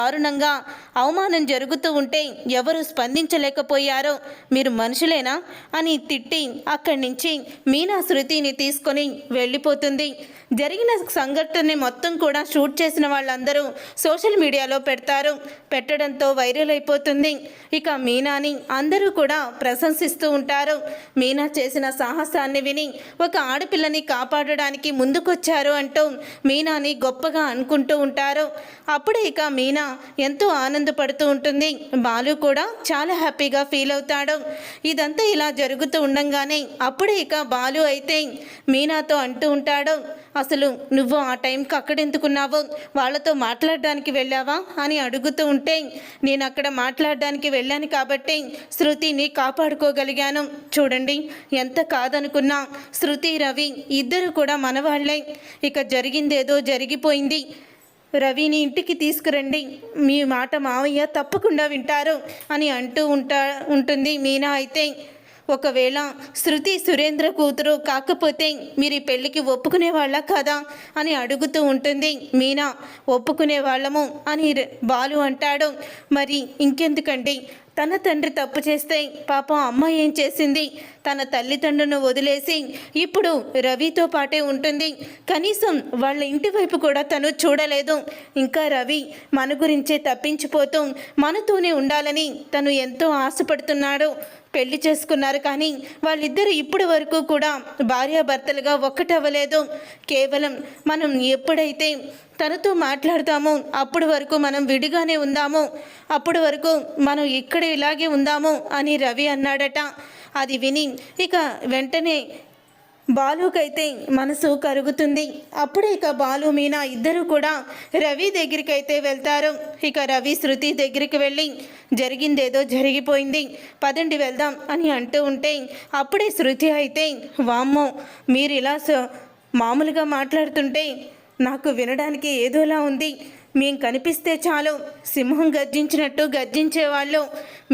దారుణంగా అవమానం జరుగుతూ ఉంటే ఎవరు స్పందించలేకపోయారో మీరు మనుషులేనా అని తిట్టి అక్కడి నుంచి మీనా శృతిని తీసుకొని వెళ్ళిపోతుంది. జరిగిన సంఘటనని మొత్తం కూడా షూట్ చేసిన వాళ్ళందరూ సోషల్ మీడియాలో పెట్టడంతో వైరల్ అయిపోతుంది. ఇక మీనాని అందరూ కూడా ప్రశంసిస్తూ ఉంటారు. మీనా చేసిన సాహసాన్ని విని ఒక ఆడపిల్లని కాపాడడానికి ముందుకొచ్చారు అంటూ మీనాని గొప్పగా అనుకుంటూ ఉంటారు. అప్పుడే ఇక మీనా ఎంతో ఆనందపడుతూ ఉంటుంది. బాలు కూడా చాలా హ్యాపీగా ఫీల్ అవుతాడు. ఇదంతా ఇలా జరుగుతూ ఉండంగానే అప్పుడే ఇక బాలు అయితే మీనాతో అంటూ ఉంటాడు, అసలు నువ్వు ఆ టైంకి అక్కడెందుకున్నావు, వాళ్ళతో మాట్లాడడానికి వెళ్ళావా అని అడుగుతూ ఉంటే, నేను అక్కడ మాట్లాడడానికి వెళ్ళాను కాబట్టి శృతిని కాపాడుకోగలిగాను. చూడండి, ఎంత కాదనుకున్నా శృతి రవి ఇద్దరు కూడా మనవాళ్లే. ఇక జరిగిందేదో జరిగిపోయింది. రవిని ఇంటికి తీసుకురండి, మీ మాట మావయ్య తప్పకుండా వింటారు అని అంటూ ఉంటుంది మీనా. అయితే ఒకవేళ శృతి సురేంద్ర కూతురు కాకపోతే మీరు ఈ పెళ్ళికి ఒప్పుకునే వాళ్ళ కదా అని అడుగుతూ ఉంటుంది మీనా. ఒప్పుకునే వాళ్ళము అని బాలు అంటాడు. మరి ఇంకెందుకండి, తన తండ్రి తప్పు చేస్తే పాపం అమ్మ ఏం చేసింది, తన తల్లిదండ్రులను వదిలేసి ఇప్పుడు రవితో పాటే ఉంటుంది. కనీసం వాళ్ళ ఇంటి వైపు కూడా తను చూడలేదు. ఇంకా రవి మన గురించే తప్పించిపోతూ మనతోనే ఉండాలని తను ఎంతో ఆశపడుతున్నాడు. పెళ్లి చేసుకున్నారు కానీ వాళ్ళిద్దరూ ఇప్పటి వరకు కూడా భార్యాభర్తలుగా ఒక్కటవ్వలేదు. కేవలం మనం ఎప్పుడైతే తనతో మాట్లాడతామో అప్పటి వరకు మనం విడిగానే ఉందాము, అప్పటి వరకు మనం ఇక్కడ ఇలాగే ఉందాము అని రవి అన్నాడట. అది విని ఇక వెంటనే బాలుకైతే మనసు కరుగుతుంది. అప్పుడే ఇక బాలు మీనా ఇద్దరు కూడా రవి దగ్గరికి అయితే వెళ్తారు. ఇక రవి శృతి దగ్గరికి వెళ్ళి జరిగిందేదో జరిగిపోయింది, పదండి వెళ్దాం అని అంటూ ఉంటే అప్పుడే శృతి అయితే, వామ్మో మీరు ఇలా మామూలుగా మాట్లాడుతుంటే నాకు వినడానికి ఏదోలా ఉంది. మేం కనిపిస్తే చాలు సింహం గర్జించినట్టు గర్జించేవాళ్ళు,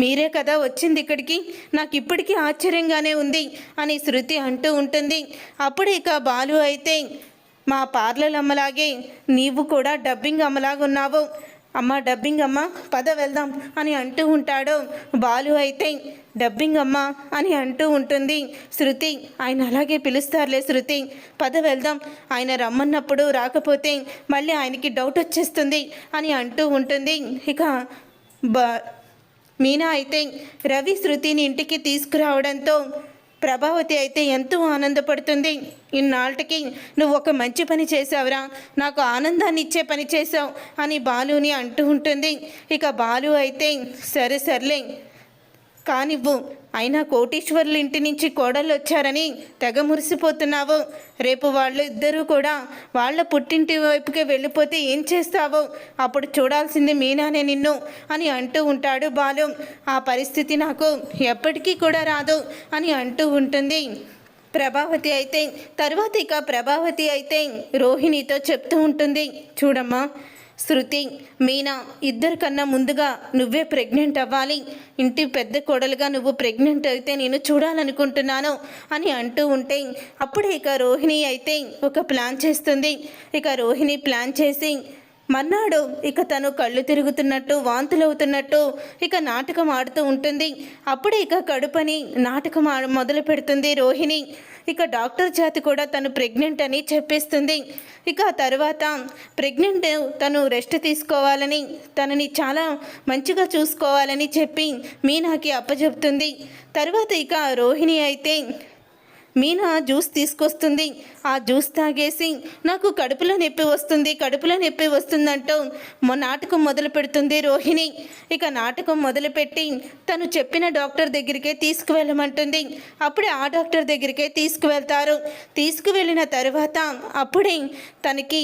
మీరే కదా వచ్చింది ఇక్కడికి, నాకు ఇప్పటికీ ఆశ్చర్యంగానే ఉంది అని శృతి అంటూ ఉంటుంది. అప్పుడు ఇక బాలు అయితే, మా పార్లర్ అమ్మలాగే నీవు కూడా డబ్బింగ్ అమ్మలాగున్నావు, అమ్మ డబ్బింగ్ అమ్మ పద వెళ్దాం అని అంటూ ఉంటాడు. బాలు అయితే డబ్బింగ్ అమ్మ అని అంటూ ఉంటుంది శృతి. ఆయన అలాగే పిలుస్తారులే శృతి, పద వెళ్దాం, ఆయన రమ్మన్నప్పుడు రాకపోతే మళ్ళీ ఆయనకి డౌట్ వచ్చేస్తుంది అని అంటూ ఉంటుంది. ఇక మీనా అయితే రవి శృతిని ఇంటికి తీసుకురావడంతో ప్రభావతి అయితే ఎంతో ఆనందపడుతుంది. ఇన్నాళ్ళకి నువ్వు ఒక మంచి పని చేసావురా, నాకు ఆనందాన్ని ఇచ్చే పని చేసావు అని బాలుని అంటూ ఉంటుంది. ఇక బాలు అయితే సర్లే కానివ్వు, అయినా కోటీశ్వర్ల ఇంటి నుంచి కోడళ్ళు వచ్చారని తెగ మురిసిపోతున్నావు. రేపు వాళ్ళు ఇద్దరూ కూడా వాళ్ళ పుట్టింటి వైపుకే వెళ్ళిపోతే ఏం చేస్తావో అప్పుడు చూడాల్సింది మీనానే నిన్ను అని అంటూ ఉంటాడు బాలు. ఆ పరిస్థితి నాకు ఎప్పటికీ కూడా రాదు అని అంటూ ఉంటుంది ప్రభావతి. అయితే తర్వాత ఇక ప్రభావతి అయితే రోహిణితో చెప్తూ ఉంటుంది, చూడమ్మా శృతి మీనా ఇద్దరికన్నా ముందుగా నువ్వే ప్రెగ్నెంట్ అవ్వాలి, ఇంటి పెద్ద కోడలుగా నువ్వు ప్రెగ్నెంట్ అయితే నేను చూడాలనుకుంటున్నాను అని అంటూ ఉంటే అప్పుడే ఇక రోహిణి అయితే ఒక ప్లాన్ చేస్తుంది. ఇక రోహిణి ప్లాన్ చేసి మన్నాడు ఇక తను కళ్ళు తిరుగుతున్నట్టు వాంతులవుతున్నట్టు ఇక నాటకం ఆడుతూ ఉంటుంది. అప్పుడే ఇక కడుపని నాటకం మొదలు పెడుతుంది రోహిణి. ఇక డాక్టర్ చేతి కూడా తను ప్రెగ్నెంట్ అని చెప్పేస్తుంది. ఇక తర్వాత ప్రెగ్నెంట్ తను రెస్ట్ తీసుకోవాలని తనని చాలా మంచిగా చూసుకోవాలని చెప్పి మీనాకి అప్పచెప్తుంది. తర్వాత ఇక రోహిణి అయితే మీనా జ్యూస్ తీసుకొస్తుంది. ఆ జ్యూస్ తాగేసి నాకు కడుపులో నొప్పి వస్తుందంటూ నాటకం మొదలు పెడుతుంది రోహిణి. ఇక నాటకం మొదలుపెట్టి తను చెప్పిన డాక్టర్ దగ్గరికే తీసుకువెళ్ళమంటుంది. అప్పుడే ఆ డాక్టర్ దగ్గరికే తీసుకువెళ్ళిన తర్వాత అప్పుడే తనకి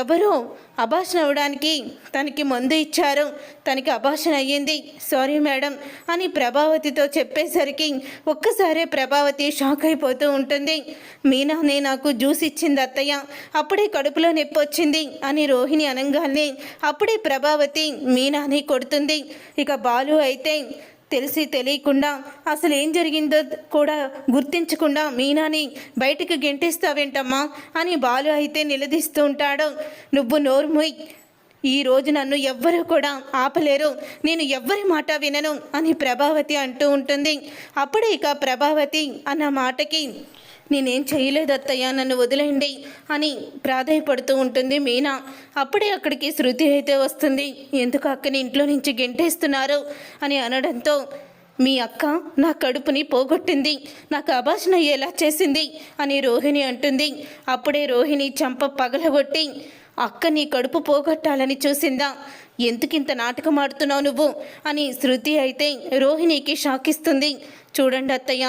ఎవరో అబార్షన్ అవ్వడానికి తనకి మందు ఇచ్చారు, తనకి అబార్షన్ అయ్యింది, సారీ మేడం అని ప్రభావతితో చెప్పేసరికి ఒక్కసారే ప్రభావతి షాక్ అయిపోతూ ఉంటుంది. మీనానే నాకు జ్యూస్ ఇచ్చింది అత్తయ్య, అప్పుడే కడుపులో నొప్పి వచ్చింది అని రోహిణి అనగానే అప్పుడే ప్రభావతి మీనాని కొడుతుంది. ఇక బాలు అయితే తెలిసి తెలియకుండా అసలు ఏం జరిగిందో కూడా గుర్తించకుండా మీనాని బయటికి గెంటేస్తావేంటమ్మా అని బాలు అయితే నిలదీస్తూ ఉంటాడు. నువ్వు నోరు మూయ్, ఈ రోజు నన్ను ఎవ్వరూ కూడా ఆపలేరు, నేను ఎవ్వరి మాట వినను అని ప్రభావతి అంటూ ఉంటుంది. అప్పుడే ఇక ప్రభావతి అన్న మాటకి నేనేం చేయలేదు అత్తయ్య, నన్ను వదిలేయండి అని ప్రాధేయపడుతూ ఉంటుంది మీనా. అప్పుడే అక్కడికి శృతి అయితే వస్తుంది. ఎందుకు అక్కని ఇంట్లో నుంచి గెంటేస్తున్నారు అని అనడంతో, మీ అక్క నా కడుపుని పోగొట్టింది, నాకు అభాషణ అయ్యేలా చేసింది అని రోహిణి అంటుంది. అప్పుడే రోహిణి చంప పగలగొట్టి, అక్క నీ కడుపు పోగొట్టాలని చూసిందా, ఎందుకింత నాటకం ఆడుతున్నావు నువ్వు అని శృతి అయితే రోహిణికి షాక్ ఇస్తుంది. చూడండి అత్తయ్య,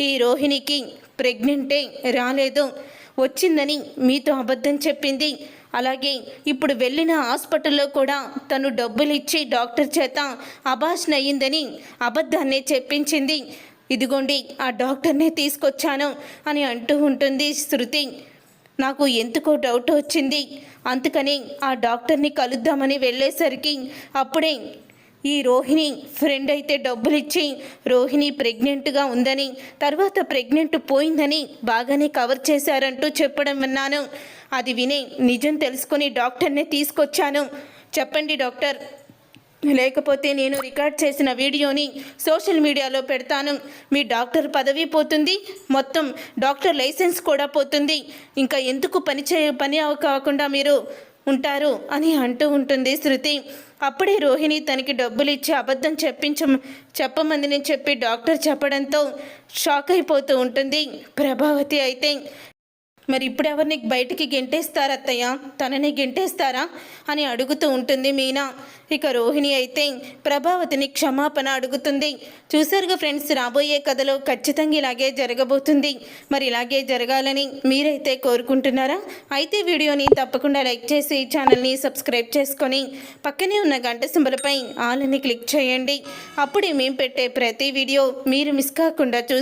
ఈ రోహిణికి ప్రెగ్నెంటే రాలేదు, వచ్చిందని మీతో అబద్ధం చెప్పింది. అలాగే ఇప్పుడు వెళ్ళిన హాస్పిటల్లో కూడా తను డబ్బులు ఇచ్చి డాక్టర్ చేత అబార్షన్ అయ్యిందని అబద్ధాన్నే చెప్పించింది. ఇదిగోండి ఆ డాక్టర్నే తీసుకొచ్చాను అని అంటూ ఉంటుంది శృతి. నాకు ఎందుకో డౌట్ వచ్చింది, అందుకని ఆ డాక్టర్ని కలుద్దామని వెళ్ళేసరికి అప్పుడే ఈ రోహిణి ఫ్రెండ్ అయితే డబ్బులు ఇచ్చి రోహిణి ప్రెగ్నెంట్గా ఉందని, తర్వాత ప్రెగ్నెంట్ పోయిందని బాగానే కవర్ చేశారంటూ చెప్పడం విన్నాను. అది విని నిజం తెలుసుకొని డాక్టర్నే తీసుకొచ్చాను. చెప్పండి డాక్టర్, లేకపోతే నేను రికార్డ్ చేసిన వీడియోని సోషల్ మీడియాలో పెడతాను. మీ డాక్టర్ పదవి పోతుంది, మొత్తం డాక్టర్ లైసెన్స్ కూడా పోతుంది. ఇంకా ఎందుకు పని కాకుండా మీరు ఉంటారు అని అంటూ ఉంటుంది శృతి. అప్పుడే రోహిణి తనకి డబ్బులు ఇచ్చి అబద్ధం చెప్పమంది చెప్పి డాక్టర్ చెప్పడంతో షాక్ అయిపోతూ ఉంటుంది ప్రభావతి అయితే. మరి ఇప్పుడు ఎవరిని బయటికి గెంటేస్తారా అత్తయ్య, తనని గెంటేస్తారా అని అడుగుతూ ఉంటుంది మీనా. ఇక రోహిణి అయితే ప్రభావతిని క్షమాపణ అడుగుతుంది. చూసారుగా ఫ్రెండ్స్, రాబోయే కథలో ఖచ్చితంగా ఇలాగే జరగబోతుంది. మరి ఇలాగే జరగాలని మీరైతే కోరుకుంటున్నారా? అయితే వీడియోని తప్పకుండా లైక్ చేసి ఛానల్ని సబ్స్క్రైబ్ చేసుకొని పక్కనే ఉన్న గంట సింబల్పై ఆల్ అని క్లిక్ చేయండి. అప్పుడే మేము పెట్టే ప్రతి వీడియో మీరు మిస్ కాకుండా చూసి